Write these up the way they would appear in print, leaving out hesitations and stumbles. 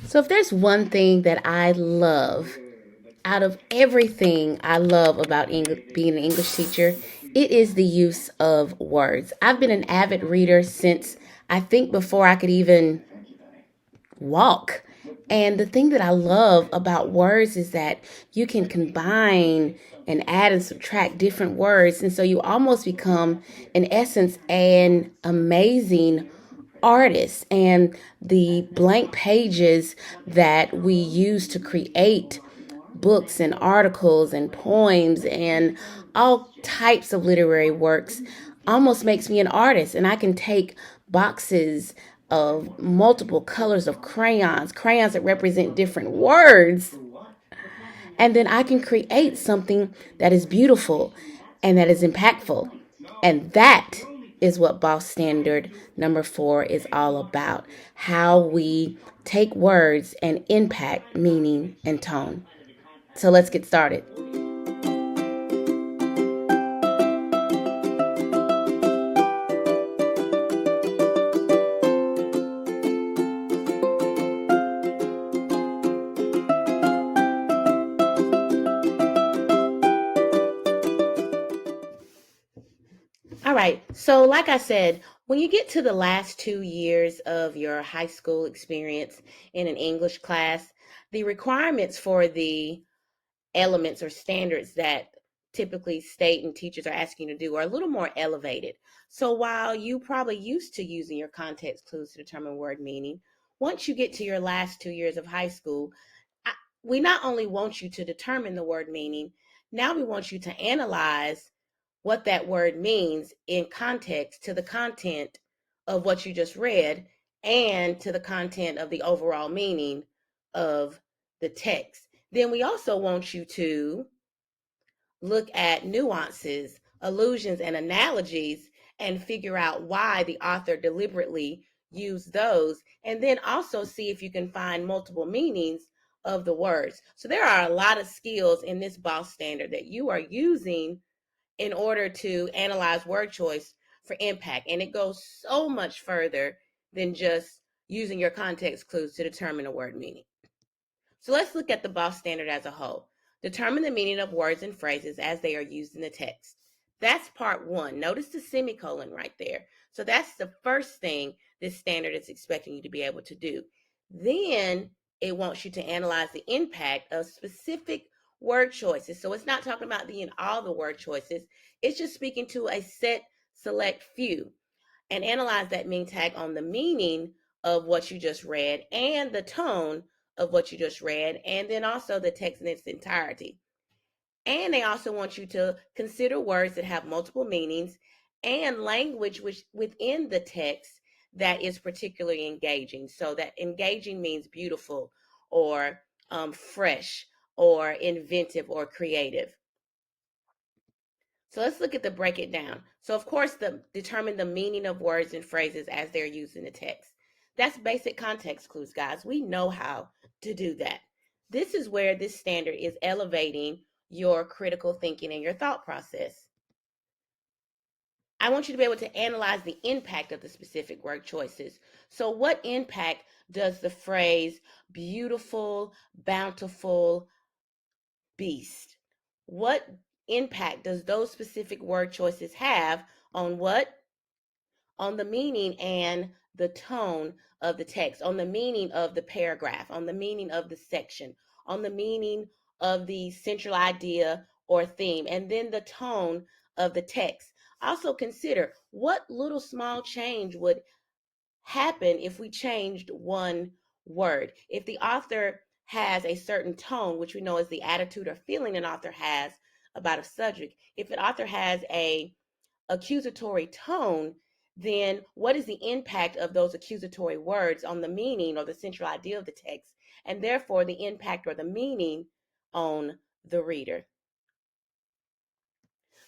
So, if there's one thing that I love out of everything I love about being an English teacher, it is the use of words. I've been an avid reader since I think before I could even walk. And the thing that I love about words is that you can combine and add and subtract different words. And so you almost become, in essence, an amazing artist. And the blank pages that we use to create books and articles and poems and all types of literary works almost makes me an artist. And I can take boxes of multiple colors of crayons that represent different words, and then I can create something that is beautiful and that is impactful. And that is what Boss Standard number 4 is all about, how we take words and impact meaning and tone. So let's get started. All right. So, like I said, when you get to the last 2 years of your high school experience in an English class, the requirements for the elements or standards that typically state and teachers are asking you to do are a little more elevated. So, while you probably used to using your context clues to determine word meaning, once you get to your last 2 years of high school, I, we not only want you to determine the word meaning, now we want you to analyze what that word means in context to the content of what you just read and to the content of the overall meaning of the text. Then we also want you to look at nuances, allusions, and analogies and figure out why the author deliberately used those. And then also see if you can find multiple meanings of the words. So there are a lot of skills in this boss standard that you are using in order to analyze word choice for impact. And it goes so much further than just using your context clues to determine a word meaning. So let's look at the boss standard as a whole. Determine the meaning of words and phrases as they are used in the text. That's part one. Notice the semicolon right there. So that's the first thing this standard is expecting you to be able to do. Then it wants you to analyze the impact of specific word choices. So it's not talking about all the word choices. It's just speaking to a set select few, and analyze that mean tag on the meaning of what you just read and the tone of what you just read, and then also the text in its entirety. And they also want you to consider words that have multiple meanings and language which within the text that is particularly engaging. So that engaging means beautiful or fresh or inventive or creative. So let's look at the break it down. So of course, determine the meaning of words and phrases as they're used in the text. That's basic context clues, guys. We know how to do that. This is where this standard is elevating your critical thinking and your thought process. I want you to be able to analyze the impact of the specific word choices. So, what impact does the phrase beautiful, bountiful, beast, what impact does those specific word choices have on what? On the meaning and the tone of the text, on the meaning of the paragraph, on the meaning of the section, on the meaning of the central idea or theme, and then the tone of the text. Also consider what little small change would happen if we changed one word. If the author has a certain tone, which we know is the attitude or feeling an author has about a subject, if an author has a accusatory tone, then what is the impact of those accusatory words on the meaning or the central idea of the text, and therefore the impact or the meaning on the reader?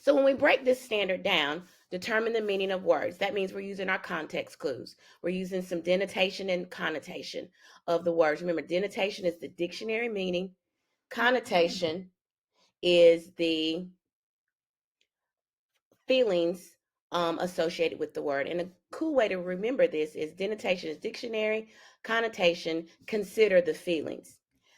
So when we break this standard down, determine the meaning of words. That means we're using our context clues. We're using some denotation and connotation of the words. Remember, denotation is the dictionary meaning. Connotation is the feelings associated with the word. And cool way to remember this is denotation is dictionary, connotation, consider the feelings.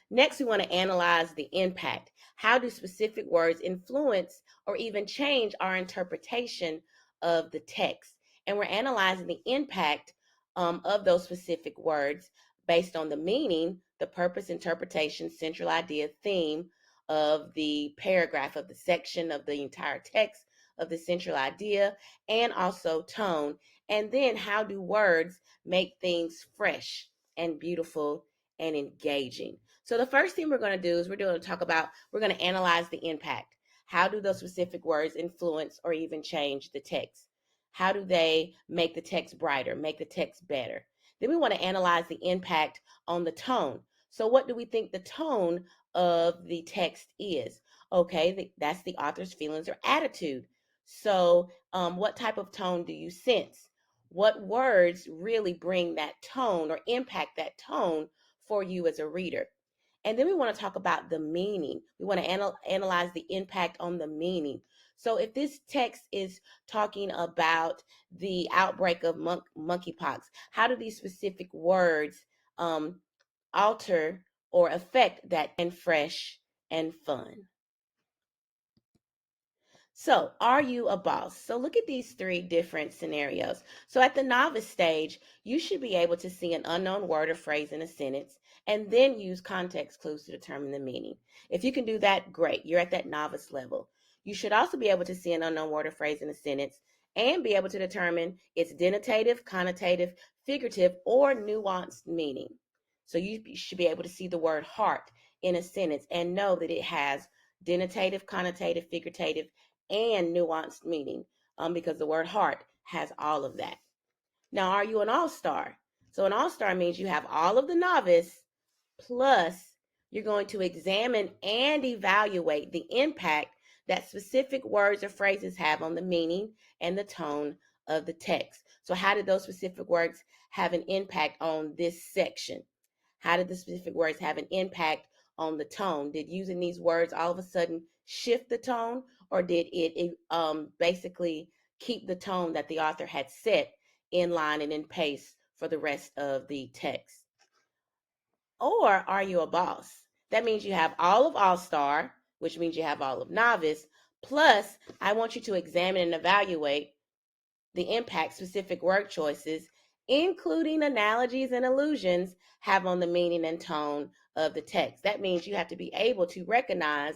Next, we want to analyze the impact. How do specific words influence or even change our interpretation of the text? And we're analyzing the impact of those specific words based on the meaning, the purpose, interpretation, central idea, theme of the paragraph, of the section, of the entire text, of the central idea, and also tone. And then how do words make things fresh and beautiful and engaging? So the first thing we're going to do is we're going to analyze the impact. How do those specific words influence or even change the text? How do they make the text brighter, make the text better? Then we want to analyze the impact on the tone. So what do we think the tone of the text is? Okay, that's the author's feelings or attitude. So what type of tone do you sense? What words really bring that tone or impact that tone for you as a reader? And then we want to talk about the meaning. We want to analyze the impact on the meaning. So if this text is talking about the outbreak of monkeypox, how do these specific words alter or affect that and fresh and fun? So, are you a boss? So, look at these three different scenarios. So, at the novice stage, you should be able to see an unknown word or phrase in a sentence and then use context clues to determine the meaning. If you can do that, great. You're at that novice level. You should also be able to see an unknown word or phrase in a sentence and be able to determine its denotative, connotative, figurative, or nuanced meaning. So, you should be able to see the word heart in a sentence and know that it has denotative, connotative, figurative, and nuanced meaning because the word heart has all of that. Now, are you an all-star? So an all-star means you have all of the novice plus you're going to examine and evaluate the impact that specific words or phrases have on the meaning and the tone of the text. So how did those specific words have an impact on this section? How did the specific words have an impact on the tone? Did using these words all of a sudden shift the tone, or did it basically keep the tone that the author had set in line and in pace for the rest of the text? Or are you a boss? That means you have all of All Star, which means you have all of Novice, plus I want you to examine and evaluate the impact specific word choices, including analogies and allusions, have on the meaning and tone of the text. That means you have to be able to recognize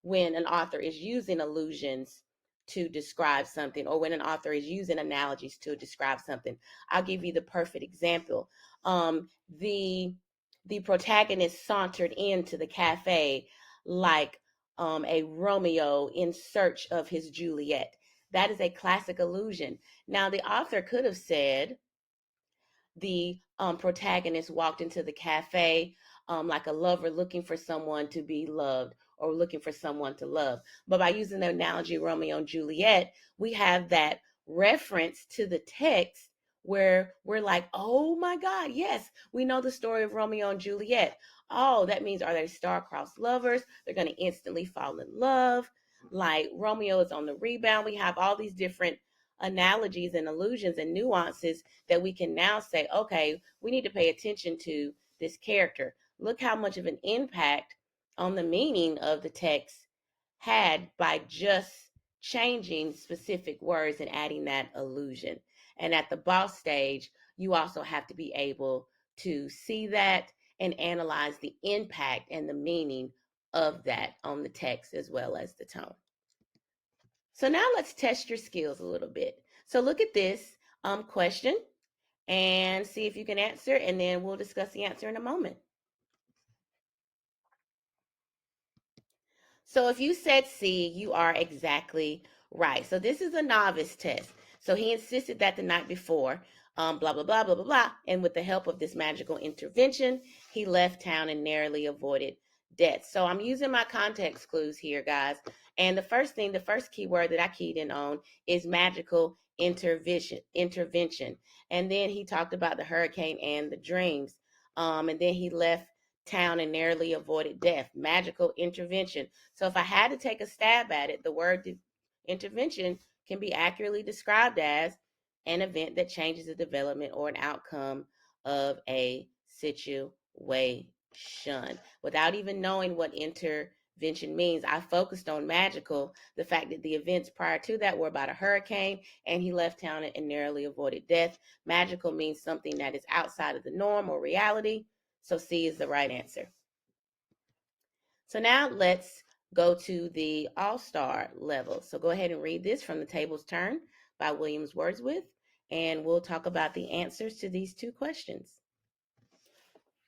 when an author is using allusions to describe something or when an author is using analogies to describe something. I'll give you the perfect example. The protagonist sauntered into the cafe like a Romeo in search of his Juliet. That is a classic allusion. Now, the author could have said the protagonist walked into the cafe like a lover looking for someone to be loved or looking for someone to love. But by using the analogy Romeo and Juliet, we have that reference to the text where we're like, oh my God, yes, we know the story of Romeo and Juliet. Oh, that means are they star-crossed lovers? They're going to instantly fall in love. Like Romeo is on the rebound. We have all these different analogies and allusions and nuances that we can now say, okay, we need to pay attention to this character. Look how much of an impact on the meaning of the text had by just changing specific words and adding that allusion. And at the boss stage, you also have to be able to see that and analyze the impact and the meaning of that on the text as well as the tone. So now let's test your skills a little bit. So look at this question and see if you can answer, and then we'll discuss the answer in a moment. So if you said C, you are exactly right. So this is a novice test. So he insisted that the night before, blah, blah, blah, blah, blah, blah. And with the help of this magical intervention, he left town and narrowly avoided death. So I'm using my context clues here, guys. And the first keyword that I keyed in on is magical intervention. And then he talked about the hurricane and the dreams. And then he left town and narrowly avoided death. Magical intervention. So if I had to take a stab at it, the word intervention can be accurately described as an event that changes the development or an outcome of a situation. Without even knowing what intervention means, I focused on magical, the fact that the events prior to that were about a hurricane and he left town and narrowly avoided death. Magical means something that is outside of the norm or reality. So C is the right answer. So now let's go to the all-star level. So go ahead and read this from The Table's Turn by Williams Wordsworth, and we'll talk about the answers to these two questions.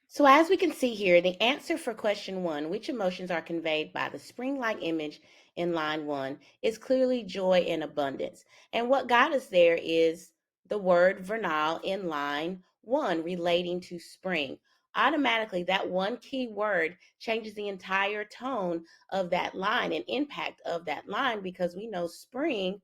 So as we can see here, the answer for question 1, which emotions are conveyed by the spring-like image in line 1, is clearly joy and abundance. And what got us there is the word vernal in line 1 relating to spring. Automatically, that one key word changes the entire tone of that line and impact of that line, because we know spring,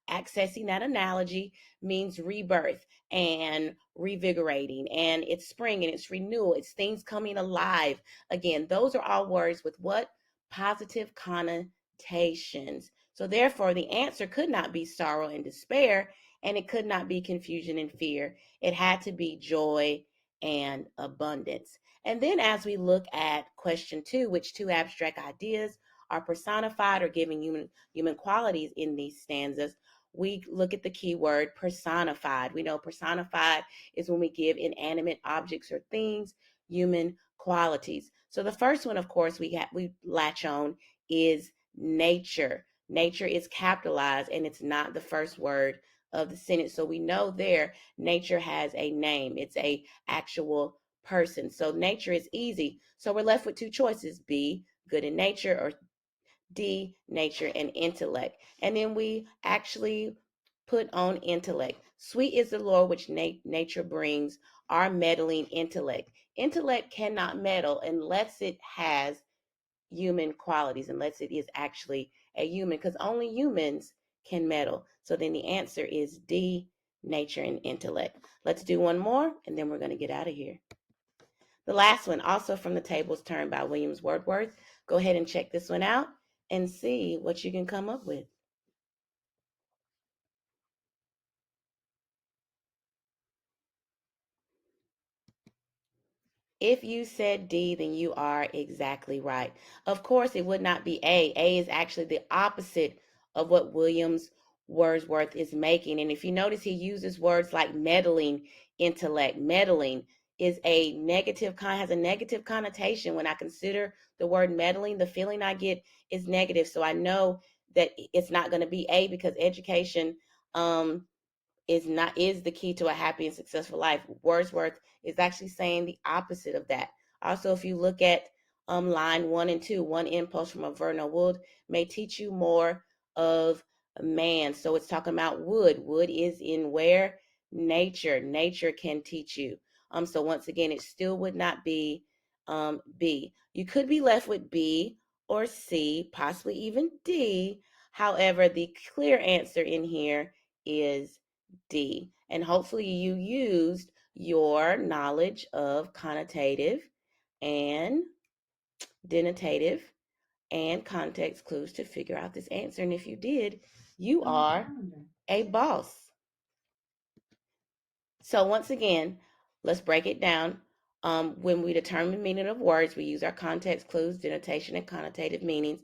accessing that analogy, means rebirth and revigorating, and it's spring and it's renewal, it's things coming alive again. Those are all words with what? Positive connotations. So therefore the answer could not be sorrow and despair, and it could not be confusion and fear. It had to be joy and abundance. And then as we look at question 2, which two abstract ideas are personified or giving human qualities in these stanzas, we look at the keyword personified. We know personified is when we give inanimate objects or things human qualities. So the first one, of course, we latch on is nature. Nature is capitalized and it's not the first word of the sentence. So we know there nature has a name. It's a actual person. So nature is easy. So we're left with two choices: B, good in nature, or D, nature and intellect. And then we actually put on intellect. Sweet is the Lord which nature brings, our meddling intellect. Intellect cannot meddle unless it has human qualities, unless it is actually a human, because only humans can meddle. So then the answer is D, nature and intellect. Let's do one more, and then we're going to get out of here. The last one, also from The Table's Turn by Williams Wordsworth. Go ahead and check this one out and see what you can come up with. If you said D, then you are exactly right. Of course, it would not be A. A is actually the opposite of what Williams Wordsworth is making. And if you notice, he uses words like meddling intellect. Meddling is has a negative connotation. When I consider the word meddling, the feeling I get is negative. So I know that it's not going to be A, because education is the key to a happy and successful life. Wordsworth is actually saying the opposite of that. Also, if you look at line 1 and 2, one impulse from a vernal wood may teach you more of a man. So it's talking about wood. Wood is in where? Nature. Nature can teach you. So once again, it still would not be B. You could be left with B or C, possibly even D. However, the clear answer in here is D. And hopefully you used your knowledge of connotative and denotative and context clues to figure out this answer. And if you did, you are a boss. So once again, let's break it down. When we determine meaning of words, we use our context clues, denotation, and connotative meanings.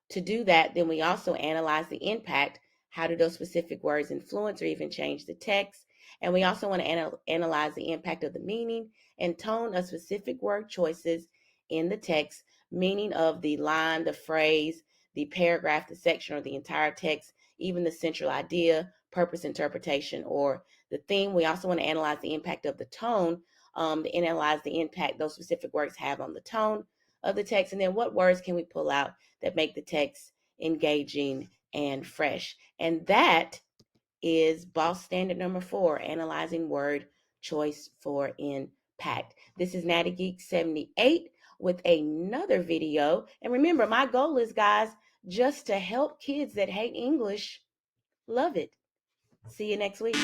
To do that, then we also analyze the impact. How do those specific words influence or even change the text? And we also want to analyze the impact of the meaning and tone of specific word choices in the text, meaning of the line, the phrase, the paragraph, the section, or the entire text, even the central idea, purpose, interpretation, or the theme. We also want to analyze the impact of the tone, analyze the impact those specific words have on the tone of the text, and then what words can we pull out that make the text engaging and fresh. And that is boss standard number 4, analyzing word choice for impact. This is Natty Geek 78 with another video. And remember, my goal is, guys, just to help kids that hate English love it. See you next week.